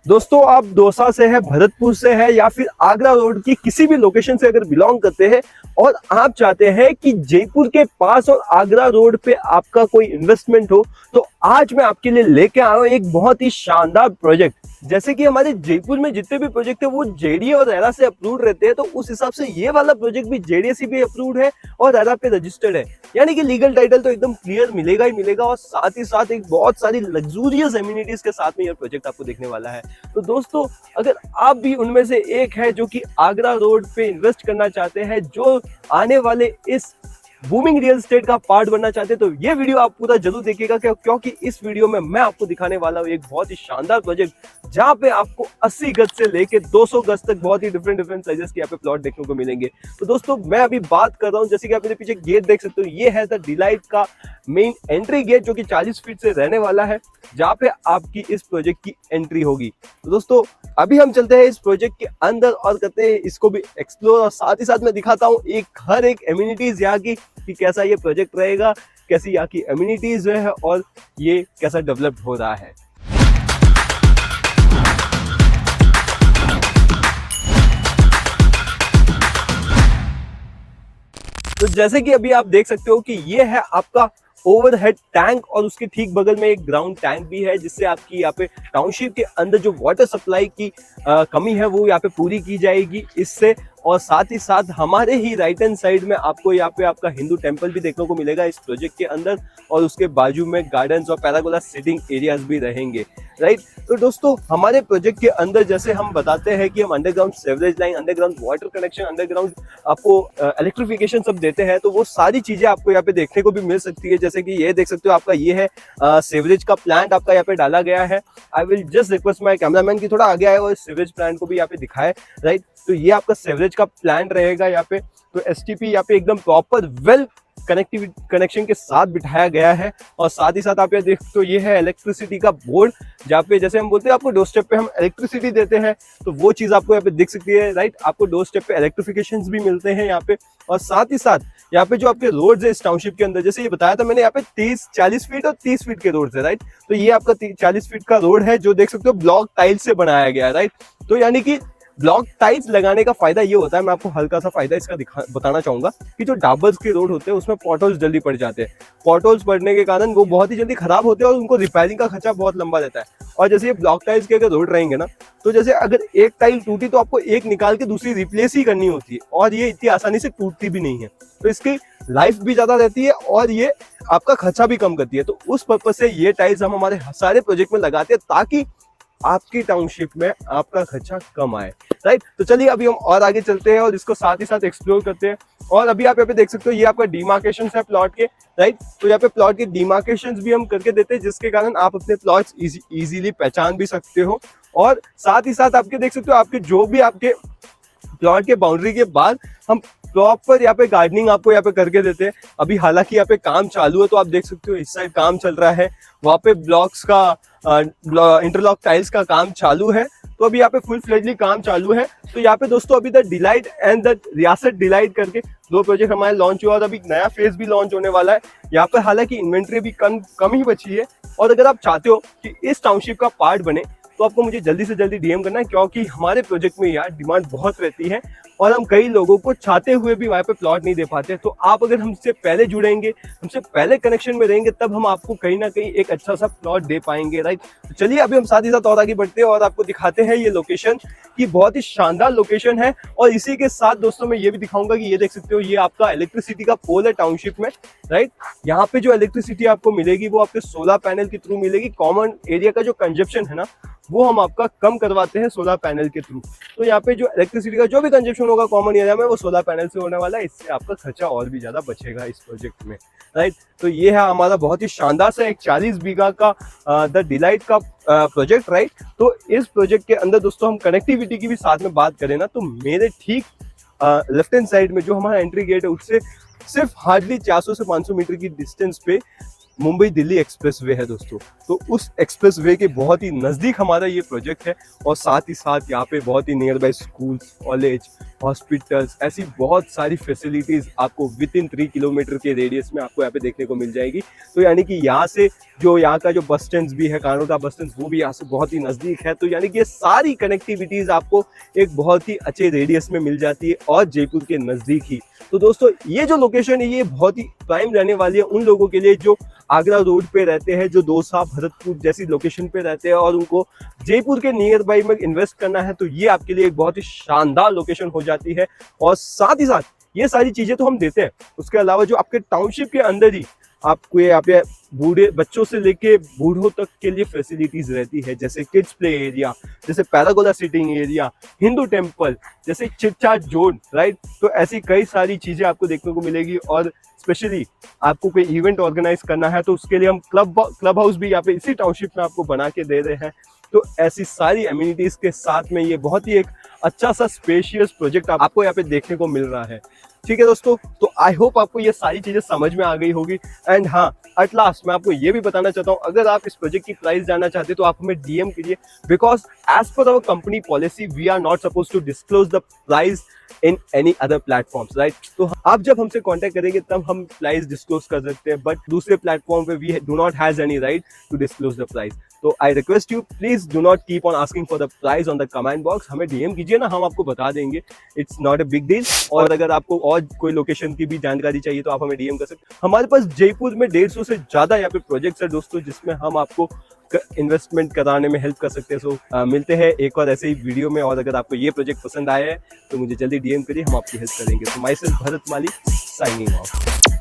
दोस्तों आप दौसा से है, भरतपुर से है या फिर आगरा रोड की किसी भी लोकेशन से अगर बिलोंग करते हैं और आप चाहते हैं कि जयपुर के पास और आगरा रोड पे आपका कोई इन्वेस्टमेंट हो, तो आज मैं आपके लिए लेके आया हूँ एक बहुत ही शानदार प्रोजेक्ट। जैसे कि हमारे जयपुर में जितने भी प्रोजेक्ट है वो जेडीए और रेरा से अप्रूव्ड रहते हैं, तो उस हिसाब से ये वाला प्रोजेक्ट भी जेडीए से भी अप्रूव्ड है और रेरा पे रजिस्टर्ड है, यानी कि लीगल टाइटल तो एकदम क्लियर मिलेगा ही मिलेगा। और साथ ही साथ एक बहुत सारी लग्जूरियस एमिनिटीज के साथ में ये प्रोजेक्ट आपको देखने वाला है। तो दोस्तों अगर आप भी उनमें से एक है जो कि आगरा रोड पे इन्वेस्ट करना चाहते हैं, जो आने वाले इस बूमिंग रियल एस्टेट का पार्ट बनना चाहते हैं, तो ये वीडियो आप पूरा जरूर देखिएगा क्योंकि इस वीडियो में मैं आपको दिखाने वाला हूँ एक बहुत ही शानदार प्रोजेक्ट जहाँ पे आपको 80 गज से लेके 200 गज तक बहुत ही डिफरेंट साइजेस के यहाँ पे प्लॉट देखने को मिलेंगे। तो दोस्तों मैं अभी बात कर रहा हूँ, जैसे कि आप मेरे पीछे गेट देख सकते हो, ये है द डिलाइट का मेन एंट्री गेट जो कि 40 फीट से रहने वाला है, जहाँ पे आपकी इस प्रोजेक्ट की एंट्री होगी। तो दोस्तों अभी हम चलते हैं इस प्रोजेक्ट के अंदर और करते हैं इसको भी एक्सप्लोर, और साथ ही साथ मैं दिखाता हूँ हर एक एमिनिटीज यहाँ की कि कैसा ये प्रोजेक्ट रहेगा, कैसी यहाँ की एमिनिटीज जो है और ये कैसा डेवलप हो रहा है। तो जैसे कि अभी आप देख सकते हो कि ये है आपका ओवरहेड टैंक और उसके ठीक बगल में एक ग्राउंड टैंक भी है, जिससे आपकी यहाँ पे टाउनशिप के अंदर जो वाटर सप्लाई की कमी है वो यहाँ पे पूरी की जाएगी इससे। और साथ ही साथ हमारे ही राइट हैंड साइड में आपको यहाँ पे आपका हिंदू टेंपल भी देखने को मिलेगा इस प्रोजेक्ट के अंदर, और उसके बाजू में गार्डन्स और पैरागोला सिटिंग एरियाज भी रहेंगे, राइट। तो दोस्तों हमारे प्रोजेक्ट के अंदर जैसे हम बताते हैं कि हम underground sewerage line, underground water connection, underground आपको इलेक्ट्रिफिकेशन सब देते हैं, तो वो सारी चीजें आपको यहाँ पे देखने को भी मिल सकती है। जैसे कि ये देख सकते हो आपका ये है सेवरेज का प्लांट आपका यहाँ पे डाला गया है। I will just request my cameraman की थोड़ा आगे आए और सेवरेज प्लांट को भी यहाँ पे दिखाए, राइट। तो ये आपका सेवरेज का प्लांट रहेगा यहाँ पे। तो एसटीपी यहाँ पे एकदम प्रॉपर वेल कनेक्शन के साथ बिठाया गया है। और साथ ही साथ आप ये देख तो ये है इलेक्ट्रिसिटी का बोर्ड, जहाँ पे जैसे हम बोलते हैं आपको डोर स्टेप पे हम इलेक्ट्रिसिटी देते हैं, तो वो चीज आपको यहाँ पे दिख सकती है, राइट। आपको डोर स्टेप पे इलेक्ट्रिफिकेशन भी मिलते हैं यहाँ पे। और साथ ही साथ यहाँ पे जो आपके रोड्स है इस टाउनशिप के अंदर, जैसे ये बताया था मैंने, यहाँ पे 40 फीट और 30 फीट के रोड है, राइट। तो ये आपका 40 फीट का रोड है जो देख सकते हो ब्लॉक टाइल्स से बनाया गया है, राइट। तो यानी कि ब्लॉक टाइल्स लगाने का फायदा ये होता है, मैं आपको हल्का सा फायदा इसका बताना चाहूंगा कि जो डाबर्स के रोड होते हैं उसमें पॉटहोल्स जल्दी पड़ जाते हैं। पॉटहोल्स पड़ने के कारण वो बहुत ही जल्दी खराब होते हैं और उनको रिपेयरिंग का खर्चा बहुत लंबा रहता है। और जैसे ये ब्लॉक टाइल्स के अगर रोड रहेंगे ना, तो जैसे अगर एक टाइल टूटी तो आपको एक निकाल के दूसरी रिप्लेस ही करनी होती है, और ये इतनी आसानी से टूटती भी नहीं है। तो इसकी लाइफ भी ज्यादा रहती है और ये आपका खर्चा भी कम करती है। तो उस पर्पज से ये टाइल्स हम हमारे सारे प्रोजेक्ट में लगाते हैं ताकि आपकी टाउनशिप में आपका खर्चा कम आए, राइट। तो चलिए अभी हम और आगे चलते हैं और इसको साथ ही साथ एक्सप्लोर करते हैं। और अभी आप यहाँ पे देख सकते हो ये आपका डिमार्केशन है प्लॉट के, राइट। तो यहाँ पे प्लॉट के डिमार्केशन भी हम करके देते हैं, जिसके कारण आप अपने प्लॉट्स इजीली पहचान भी सकते हो। और साथ ही साथ आपके देख सकते हो आपके जो भी आपके प्लॉट के बाउंड्री के बाद हम प्रॉपर यहाँ पे गार्डनिंग आपको यहाँ पे करके देते हैं। अभी हालांकि यहाँ पे काम चालू है, तो आप देख सकते हो इस साइड काम चल रहा है, वहाँ पे ब्लॉक्स का इंटरलॉक टाइल्स का काम चालू है। तो अभी यहाँ पे फुल फ्लेजली काम चालू है। तो यहाँ पे दोस्तों अभी द डिलाइट एंड द रियासत डिलाइट करके दो प्रोजेक्ट हमारे लॉन्च हुआ और अभी नया फेज भी लॉन्च होने वाला है। यहाँ पर हालांकि इन्वेंट्री भी कम ही बची है, और अगर आप चाहते हो कि इस टाउनशिप का पार्ट बने तो आपको मुझे जल्दी से जल्दी डीएम करना है, क्योंकि हमारे प्रोजेक्ट में यार डिमांड बहुत रहती है और हम कई लोगों को चाहते हुए भी वहाँ पे प्लॉट नहीं दे पाते। तो आप अगर हमसे पहले जुड़ेंगे, हमसे पहले कनेक्शन में रहेंगे, तब हम आपको कहीं ना कहीं एक अच्छा सा प्लॉट दे पाएंगे, राइट। तो चलिए अभी हम साथ ही साथ और आगे बढ़ते हैं और आपको दिखाते हैं ये लोकेशन की बहुत ही शानदार लोकेशन है। और इसी के साथ दोस्तों मैं ये भी दिखाऊंगा कि ये देख सकते हो ये आपका इलेक्ट्रिसिटी का पोल है टाउनशिप में, राइट। यहाँ पे जो इलेक्ट्रिसिटी आपको मिलेगी वो आपके सोलर पैनल के थ्रू मिलेगी। कॉमन एरिया का जो कंजप्शन है ना वो हम आपका कम करवाते हैं सोलर पैनल के थ्रू। तो यहाँ पे जो इलेक्ट्रिसिटी का जो भी कंजप्शन होगा कॉमन एरिया में वो सोलर पैनल से होने वाला है, इससे आपका खर्चा और भी ज्यादा बचेगा इस प्रोजेक्ट में, राइट। तो ये है हमारा बहुत ही शानदार सा एक 40 बीघा का द डिलाइट का प्रोजेक्ट, राइट। तो इस प्रोजेक्ट के अंदर दोस्तों हम कनेक्टिविटी की भी साथ में बात करें ना, तो मेरे ठीक लेफ्ट हैंड साइड में जो हमारा एंट्री गेट है उससे सिर्फ हार्डली 400 से 500 मीटर की डिस्टेंस पे मुंबई दिल्ली एक्सप्रेसवे है दोस्तों। तो उस एक्सप्रेसवे के बहुत ही नज़दीक हमारा ये प्रोजेक्ट है, और साथ ही साथ यहाँ पे बहुत ही nearby schools, college, hospitals, ऐसी बहुत सारी फैसिलिटीज आपको विद इन 3 किलोमीटर के रेडियस में आपको यहाँ पे देखने को मिल जाएगी। तो यानी कि यहाँ से जो यहाँ का जो बस स्टैंड भी है, कानोदा बस स्टैंड, वो भी यहाँ से बहुत ही नज़दीक है। तो यानी कि ये सारी कनेक्टिविटीज़ आपको एक बहुत ही अच्छे रेडियस में मिल जाती है और जयपुर के नज़दीक ही। तो दोस्तों ये जो लोकेशन है ये बहुत ही प्राइम रहने वाली है उन लोगों के लिए जो आगरा रोड पे रहते हैं, जो दौसा भरतपुर जैसी लोकेशन पे रहते हैं और उनको जयपुर के नियर बाई में इन्वेस्ट करना है। तो ये आपके लिए एक बहुत ही शानदार लोकेशन हो जाती है। और साथ ही साथ ये सारी चीजें तो हम देते हैं, उसके अलावा जो आपके टाउनशिप के अंदर ही आपको यहाँ पे बूढ़े बच्चों से लेके बूढ़ों तक के लिए फैसिलिटीज रहती है, जैसे किड्स प्ले एरिया, जैसे पैरागोला सिटिंग एरिया, हिंदू टेम्पल, जैसे चिटचाट जोन, राइट। तो ऐसी कई सारी चीजें आपको देखने को मिलेगी। और स्पेशली आपको कोई इवेंट ऑर्गेनाइज करना है तो उसके लिए हम क्लब हाउस भी यहाँ पे इसी टाउनशिप में आपको बना के दे रहे हैं। तो ऐसी सारी एमिनिटीज के साथ में ये बहुत ही एक अच्छा सा स्पेशियस प्रोजेक्ट आपको यहाँ पे देखने को मिल रहा है। ठीक है दोस्तों, तो आई होप आपको ये सारी चीजें समझ में आ गई होगी। एंड हाँ, एट लास्ट मैं आपको ये भी बताना चाहता हूँ, अगर आप इस प्रोजेक्ट की प्राइस जानना चाहते हैं तो आप हमें डीएम कीजिए, because as per our company policy we are not suppose to disclose the price in any other platforms, right. तो आप जब हमसे कांटेक्ट करेंगे तब हम प्राइस डिस्क्लोज कर सकते हैं, बट दूसरे प्लेटफॉर्म पे we do not has any right to disclose the price. तो I request you, please do not keep on asking for the price on the comment box. हमें डीएम कीजिए ना, हम आपको बता देंगे, it's not a big deal. और अगर आपको और कोई लोकेशन की भी जानकारी चाहिए तो आप हमें डीएम कर सकते हैं। हमारे पास जयपुर में 150 से ज्यादा यहाँ पे प्रोजेक्ट्स है दोस्तों, जिसमें हम आपको इन्वेस्टमेंट कराने में हेल्प कर सकते हैं। सो मिलते हैं एक और ऐसे ही वीडियो में। और अगर आपको ये प्रोजेक्ट पसंद आया है तो मुझे जल्दी डीएम करिए, हम आपकी हेल्प करेंगे। तो my self Bharat Mali, signing off.